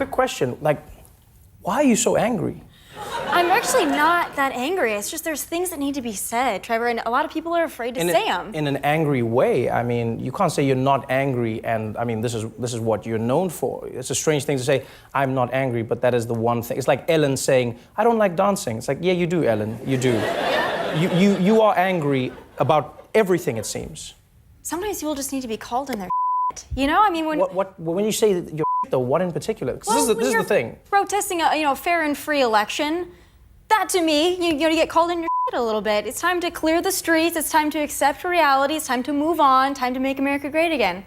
quick question. Like, why are you so angry? I'm actually not that angry. It's just there's things that need to be said, Trevor, and a lot of people are afraid to say them. In an angry way. I mean, you can't say you're not angry, and I mean, this is what you're known for. It's a strange thing to say, I'm not angry, but that is the one thing. It's like Ellen saying, I don't like dancing. It's like, yeah, you do, Ellen, you do. You are angry about everything, it seems. Sometimes people just need to be called in their shit. You know, I mean, when you say that you're though, what in particular? Because this is the thing. Protesting a fair and free election, that to me, you get called in your shit a little bit. It's time to clear the streets. It's time to accept reality. It's time to move on. Time to make America great again.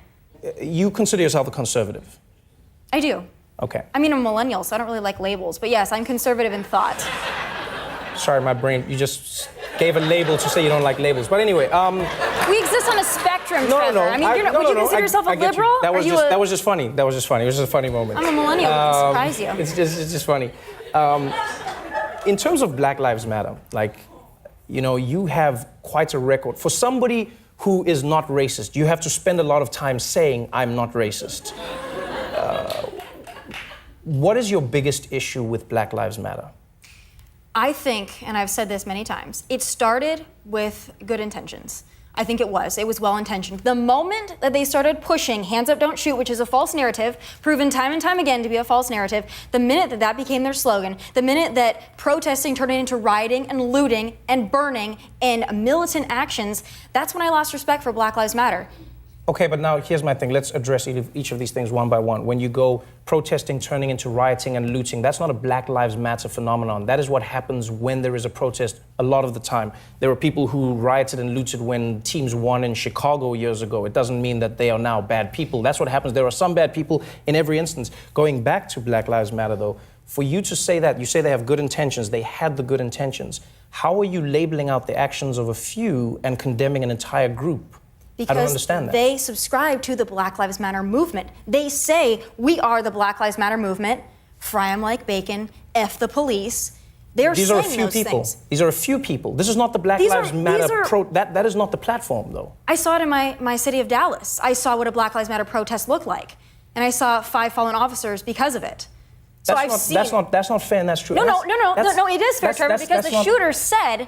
You consider yourself a conservative? I do. Okay. I mean, I'm a millennial, so I don't really like labels. But yes, I'm conservative in thought. Sorry, my brain, you just gave a label to say you don't like labels. But anyway, we exist on a spectrum, No, Trevor. no. I mean, would you consider yourself a liberal? You. That was just funny. That was just funny. It was just a funny moment. I'm a millennial. It can surprise you. It's just funny. In terms of Black Lives Matter, like, you have quite a record. For somebody who is not racist, you have to spend a lot of time saying, I'm not racist. What is your biggest issue with Black Lives Matter? I think, and I've said this many times, it started with good intentions. I think it was well-intentioned. The moment that they started pushing hands up, don't shoot, which is a false narrative, proven time and time again to be a false narrative, the minute that became their slogan, the minute that protesting turned into rioting and looting and burning and militant actions, that's when I lost respect for Black Lives Matter. Okay, but now here's my thing. Let's address each of these things one by one. When you go protesting turning into rioting and looting, that's not a Black Lives Matter phenomenon. That is what happens when there is a protest a lot of the time. There were people who rioted and looted when teams won in Chicago years ago. It doesn't mean that they are now bad people. That's what happens. There are some bad people in every instance. Going back to Black Lives Matter, though, for you to say that, you say they have good intentions, they had the good intentions. How are you labeling out the actions of a few and condemning an entire group? Because I don't understand that. They subscribe to the Black Lives Matter movement. They say, we are the Black Lives Matter movement, fry 'em like bacon, F the police. These are a few people. These are a few people. This is not the Black Lives Matter that is not the platform, though. I saw it in my city of Dallas. I saw what a Black Lives Matter protest looked like. And I saw 5 fallen officers because of it. So that's not fair, and that's true. No, it is fair, Trevor, because the shooter said,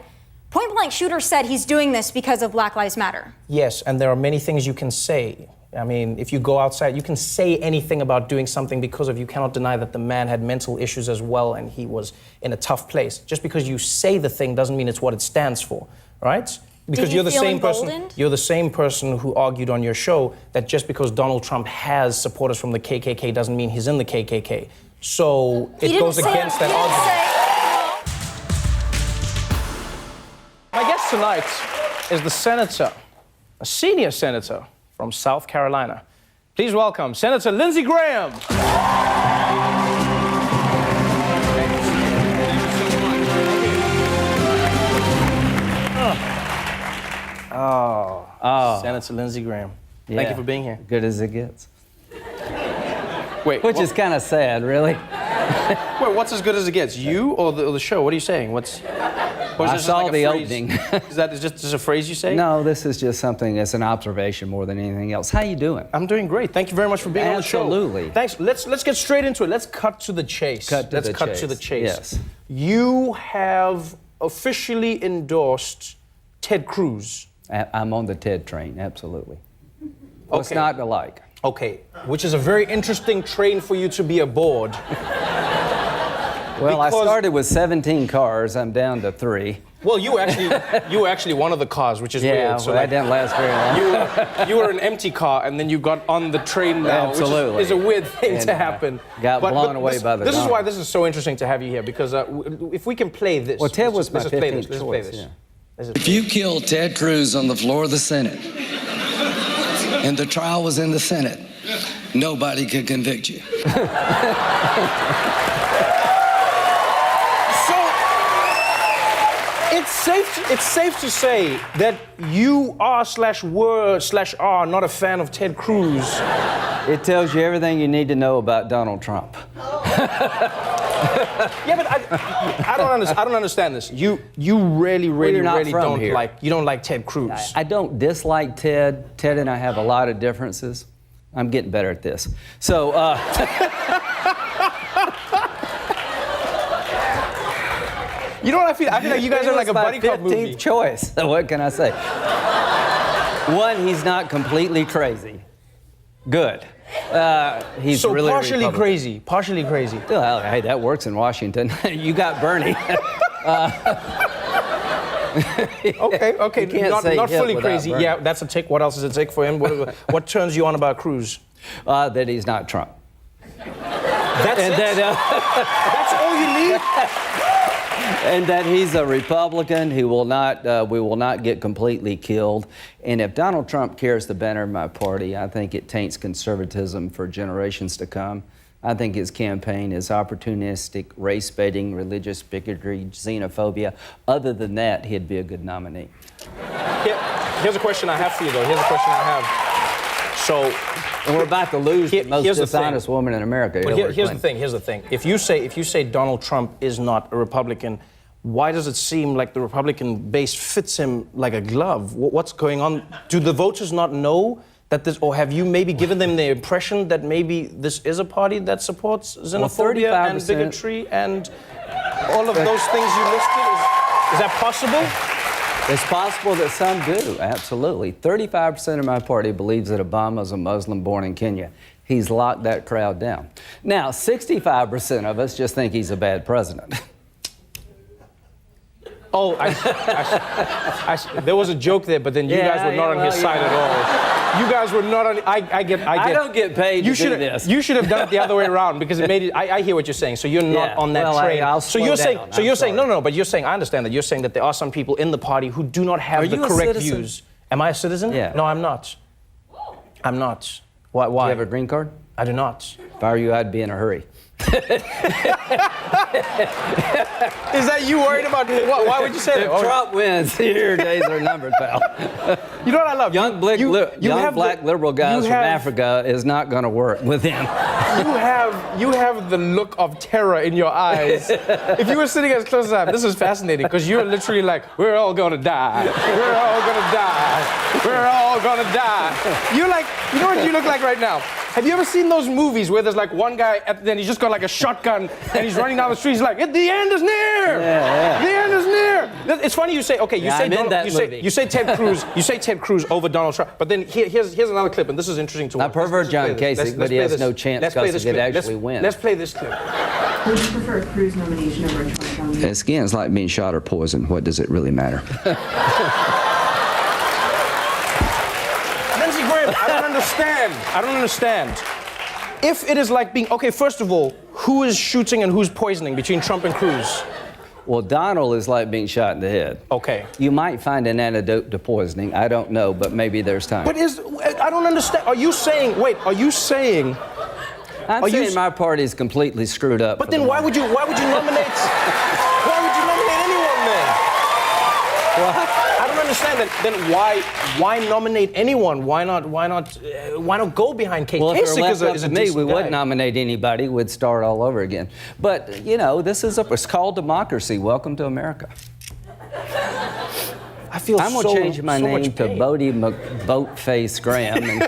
point-blank shooter said he's doing this because of Black Lives Matter. Yes, and there are many things you can say. I mean, if you go outside, you can say anything about doing something because of, you cannot deny that the man had mental issues as well and he was in a tough place. Just because you say the thing doesn't mean it's what it stands for, right? Because you're the same person who argued on your show that just because Donald Trump has supporters from the KKK doesn't mean he's in the KKK. So it goes against that argument. My guest tonight is the senator, a senior senator from South Carolina. Please welcome Senator Lindsey Graham. Senator Lindsey Graham. Yeah. Thank you for being here. Good as it gets. Wait, which is kind of sad, really. Wait, what's as good as it gets? You or the show? What are you saying? I saw the opening. Is that just a phrase you say? No, this is just something, it's an observation more than anything else. How you doing? I'm doing great. Thank you very much for being on the show. Absolutely. Thanks. Let's get straight into it. Let's cut to the chase. Let's cut to the chase. Yes. You have officially endorsed Ted Cruz. I'm on the Ted train, absolutely. What's Okay. not to like? Okay, which is a very interesting train for you to be aboard. Well, I started with 17 cars. I'm down to 3. Well, you were actually one of the cars, which is weird. So that didn't last very long. You were an empty car, and then you got on the train now, Absolutely. which is a weird thing to happen. Got blown away by the This is dawn. why this is so interesting to have you here, because if we can play this. Well, Ted was my let's just play this. 15th Let's play choice. this. Yeah. If you killed Ted Cruz on the floor of the Senate, and the trial was in the Senate, nobody could convict you. It's safe to say that you are/were/are not a fan of Ted Cruz. It tells you everything you need to know about Donald Trump. Yeah, but I don't understand this. You really don't like Ted Cruz. I don't dislike Ted. Ted and I have a lot of differences. I'm getting better at this. So, You know what I feel? I feel like you guys are like a buddy cop movie. 15th choice. What can I say? One, he's not completely crazy. Good. He's So really partially Republican. crazy. Partially crazy. Well, hey, that works in Washington. You got Bernie. Okay. You can't Not say hip fully without crazy. Bernie. Yeah, that's a tick. What else is a tick for him? What turns you on about Cruz? That he's not Trump. That's And it? that, That's all you need? and that he's a Republican who will not, we will not get completely killed. And if Donald Trump cares to banner my party, I think it taints conservatism for generations to come. I think his campaign is opportunistic, race baiting, religious bigotry, xenophobia. Other than that, he'd be a good nominee. Here's a question I have for you, though. Here's a question I have. So, And we're about to lose the most here's the thing. dishonest woman in America. but Hillary here's the Clinton. thing. Here's the thing. If you say Donald Trump is not a Republican, why does it seem like the Republican base fits him like a glove? What's going on? Do the voters not know that this, or have you maybe given them the impression that maybe this is a party that supports xenophobia and 35%. bigotry and all of those things you listed? Is that possible? It's possible that some do, absolutely. 35% of my party believes that Obama is a Muslim born in Kenya. He's locked that crowd down. Now, 65% of us just think he's a bad president. Oh, there was a joke there, but then you guys were not on his side at all. You guys were not on. I get. I don't get paid to do this. You should have done it the other way around because it made it. I hear what you're saying. So you're not on that train. I'll so slow you're saying. down. So I'm you're saying sorry. no. But you're saying I understand that. You're saying that there are some people in the party who do not have Are the you a correct citizen? views. Am I a citizen? Yeah. No, I'm not. I'm not. Why? Do you have a green card? I do not. If I were you, I'd be in a hurry. Is that you worried about? Why would you say that? If Trump wins, your days are numbered, pal. You know what I love? Young black liberal guys from Africa is not going to work with him. You have the look of terror in your eyes. If you were sitting as close as I am, this is fascinating because you're literally like, we're all gonna die. We're all gonna die. We're all gonna die. You're like, you know what you look like right now? Have you ever seen those movies where there's like one guy, then he's just got like a shotgun and he's running down the street. He's like, the end is near. Yeah. The end is near. It's funny you say, okay, you Yeah, say I'm in that movie. you say Ted Cruz, you say Ted Cruz over Donald Trump. But then here's another clip, and this is interesting to watch. I pervert Let's John play this. Kasich, but he play has this. no chance Let's play because this he could clip. actually win. Let's play this clip. Would you prefer a Cruz nomination over a Trump nomination? Skin is like being shot or poisoned. What does it really matter? Lindsey Graham, I don't understand. If it is like being, okay, first of all, who is shooting and who's poisoning between Trump and Cruz? Well, Donald is like being shot in the head. Okay. You might find an antidote to poisoning. I don't know, but maybe there's time. But I don't understand. Are you saying I'm are you saying s- my party is completely screwed up. but then why would you nominate anyone then? I don't understand that. Then why nominate anyone? Why not go behind Kate Well, if it Kasich were is left a up to me, decent we guy. wouldn't nominate anybody. We'd start all over again. But, you know, it's called democracy. Welcome to America. I feel I'm going to change my so name much to pain. Bodie McBoatface Graham and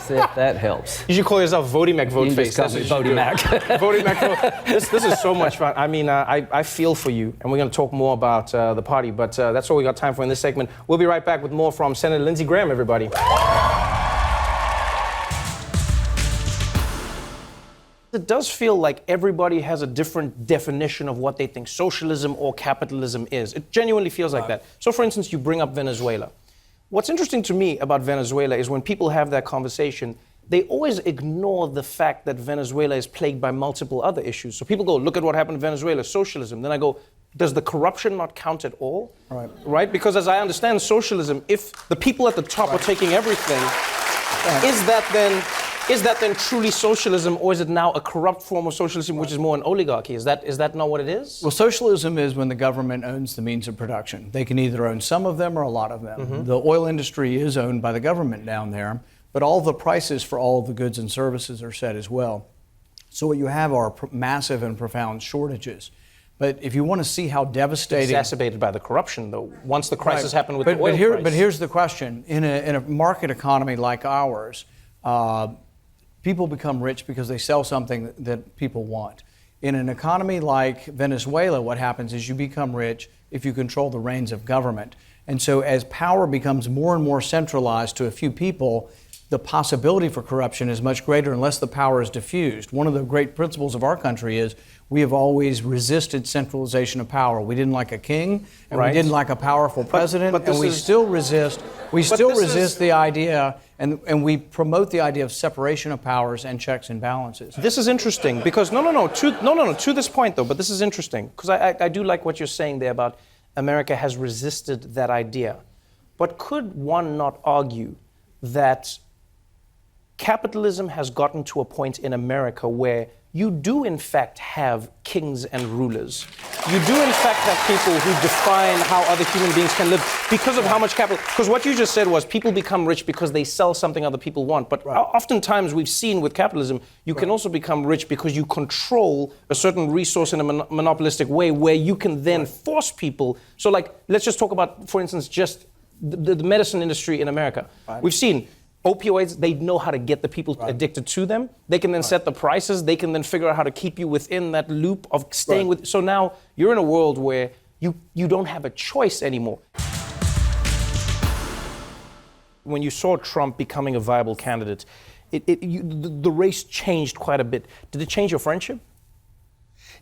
see if that helps. You should call yourself Vody You McVoteface. can just call That's me what you Bodie should Mac. do. Vody Mac. This is so much fun. I mean, I feel for you, and we're going to talk more about the party, but that's all we got time for in this segment. We'll be right back with more from Senator Lindsey Graham, everybody. It does feel like everybody has a different definition of what they think socialism or capitalism is. It genuinely feels like that. So, for instance, you bring up Venezuela. What's interesting to me about Venezuela is when people have that conversation, they always ignore the fact that Venezuela is plagued by multiple other issues. So people go, look at what happened in Venezuela, socialism. Then I go, does the corruption not count at all? Right? Because as I understand socialism, if the people at the top are taking everything, is that then truly socialism, or is it now a corrupt form of socialism, which is more an oligarchy? Is that not what it is? Well, socialism is when the government owns the means of production. They can either own some of them or a lot of them. The oil industry is owned by the government down there, but all the prices for all of the goods and services are set as well. So what you have are massive and profound shortages. But if you want to see how devastating... Exacerbated by the corruption, though, once the crisis happened with the oil price. But here's the question. In a market economy like ours, people become rich because they sell something that people want. In an economy like Venezuela, what happens is you become rich if you control the reins of government. And so as power becomes more and more centralized to a few people, the possibility for corruption is much greater unless the power is diffused. One of the great principles of our country is we have always resisted centralization of power. We didn't like a king, and we didn't like a powerful president, and we still resist. We still resist the idea, and we promote the idea of separation of powers and checks and balances. This is interesting because to this point though. But this is interesting because I do like what you're saying there about America has resisted that idea. But could one not argue that capitalism has gotten to a point in America where you do in fact have kings and rulers. You do in fact have people who define how other human beings can live because of how much capital. Because what you just said was people become rich because they sell something other people want. But oftentimes we've seen with capitalism, you can also become rich because you control a certain resource in a monopolistic way where you can then force people. So like, let's just talk about, for instance, just the medicine industry in America. We've seen opioids, they know how to get the people addicted to them. They can then set the prices. They can then figure out how to keep you within that loop of staying with. So now you're in a world where you don't have a choice anymore. When you saw Trump becoming a viable candidate, the race changed quite a bit. Did it change your friendship?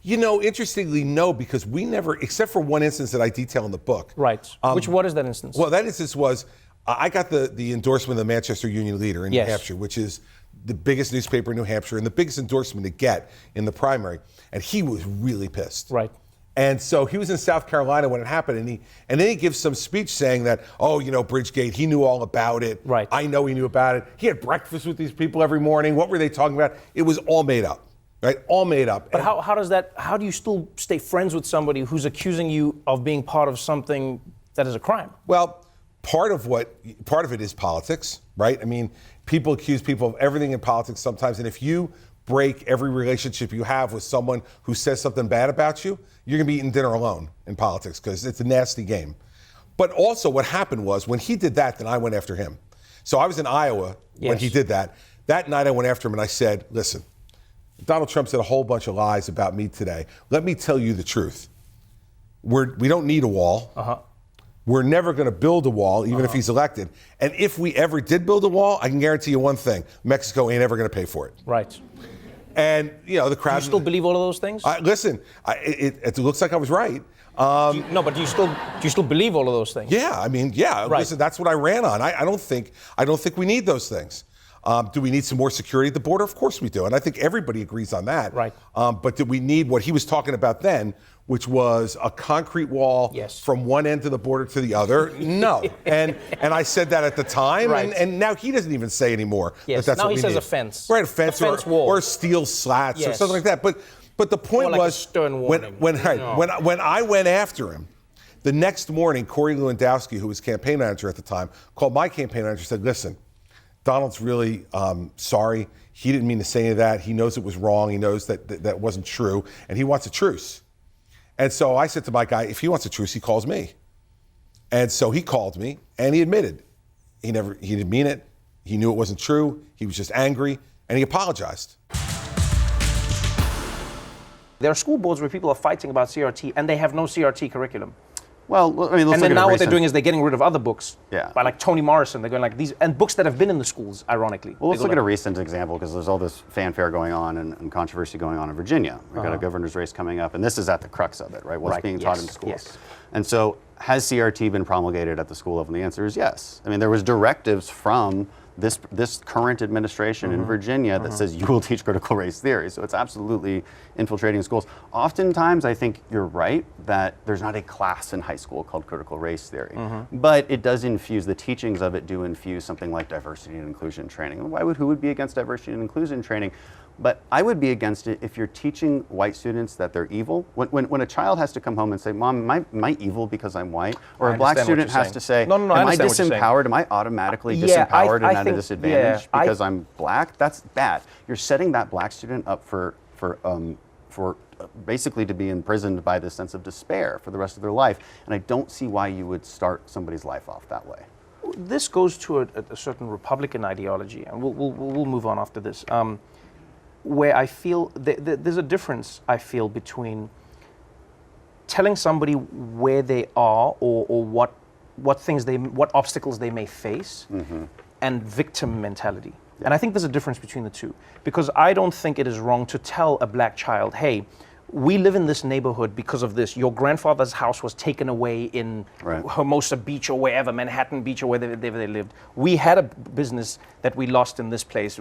You know, interestingly, no, because we never, except for one instance that I detail in the book. Right. What is that instance? Well, that instance was, I got the endorsement of the Manchester Union Leader in New Hampshire, which is the biggest newspaper in New Hampshire and the biggest endorsement to get in the primary. And he was really pissed. Right. And so he was in South Carolina when it happened, and then he gives some speech saying that, oh, you know, Bridgegate, he knew all about it. Right. I know he knew about it. He had breakfast with these people every morning. What were they talking about? It was all made up. Right, all made up. But how do you still stay friends with somebody who's accusing you of being part of something that is a crime? Well, part of it is politics, right? I mean, people accuse people of everything in politics sometimes, and if you break every relationship you have with someone who says something bad about you, you're gonna be eating dinner alone in politics because it's a nasty game. But also what happened was when he did that, then I went after him. So I was in Iowa when he did that. That night I went after him and I said, listen, Donald Trump said a whole bunch of lies about me today. Let me tell you the truth. We don't need a wall. We're never going to build a wall, even if he's elected. And if we ever did build a wall, I can guarantee you one thing: Mexico ain't ever going to pay for it. Right. And you know the crowd. Do you still believe all of those things? Listen, it looks like I was right. But do you still believe all of those things? Yeah, I mean, yeah. Right. Listen, that's what I ran on. I don't think we need those things. Do we need some more security at the border? Of course we do. And I think everybody agrees on that. Right. But do we need what he was talking about then, which was a concrete wall from one end of the border to the other? No. And I said that at the time. Right. And now he doesn't even say anymore that that's now what he we says need. a fence. Right, a fence wall. or steel slats or something like that. But the point like was, a stern warning. when I went after him, the next morning, Corey Lewandowski, who was campaign manager at the time, called my campaign manager and said, listen, Donald's really sorry. He didn't mean to say any of that. He knows it was wrong. He knows that wasn't true, and he wants a truce. And so I said to my guy, if he wants a truce, he calls me. And so he called me, and he admitted he didn't mean it. He knew it wasn't true. He was just angry, and he apologized. There are school boards where people are fighting about CRT, and they have no CRT curriculum. Well, I mean, and then now what they're doing is they're getting rid of other books. Yeah. By like Toni Morrison, they're going like these, and books that have been in the schools, ironically. Well, let's look at a recent example because there's all this fanfare going on and controversy going on in Virginia. We've got a governor's race coming up, and this is at the crux of it, right? What's being taught in schools. Yes. And so, has CRT been promulgated at the school level? And the answer is yes. I mean, there was directives from this current administration in Virginia that says you will teach critical race theory. So it's absolutely infiltrating schools. Oftentimes, I think you're right that there's not a class in high school called critical race theory, but it does infuse, the teachings of it do infuse something like diversity and inclusion training. Who would be against diversity and inclusion training? But I would be against it if you're teaching white students that they're evil. When a child has to come home and say, Mom, am I evil because I'm white? Or a black student has to say, am I disempowered? Am I automatically disempowered and at a disadvantage because I'm black? That's bad. You're setting that black student up for basically to be imprisoned by this sense of despair for the rest of their life. And I don't see why you would start somebody's life off that way. This goes to a certain Republican ideology, and we'll move on after this. where I feel there's a difference, I feel, between telling somebody where they are or what obstacles they may face and victim mentality. Yeah. And I think there's a difference between the two, because I don't think it is wrong to tell a black child, hey, we live in this neighborhood because of this. Your grandfather's house was taken away in Hermosa Beach or wherever, Manhattan Beach or wherever they lived. We had a business that we lost in this place,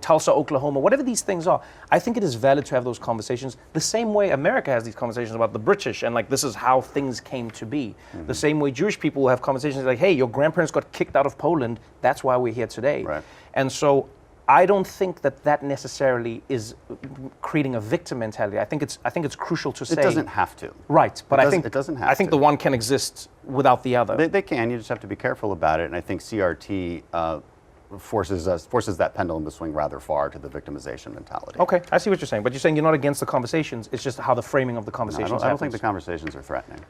Tulsa, Oklahoma, whatever these things are. I think it is valid to have those conversations the same way America has these conversations about the British and like this is how things came to be. The same way Jewish people will have conversations like, hey, your grandparents got kicked out of Poland, that's why we're here today. Right. And so I don't think that necessarily is creating a victim mentality. I think it's crucial to say it doesn't have to. Right, but I think it doesn't have I think to. the one can exist without the other. They can. You just have to be careful about it. And I think CRT forces that pendulum to swing rather far to the victimization mentality. Okay, I see what you're saying. But you're saying you're not against the conversations. It's just how the framing of the conversations I don't think the conversations are threatening.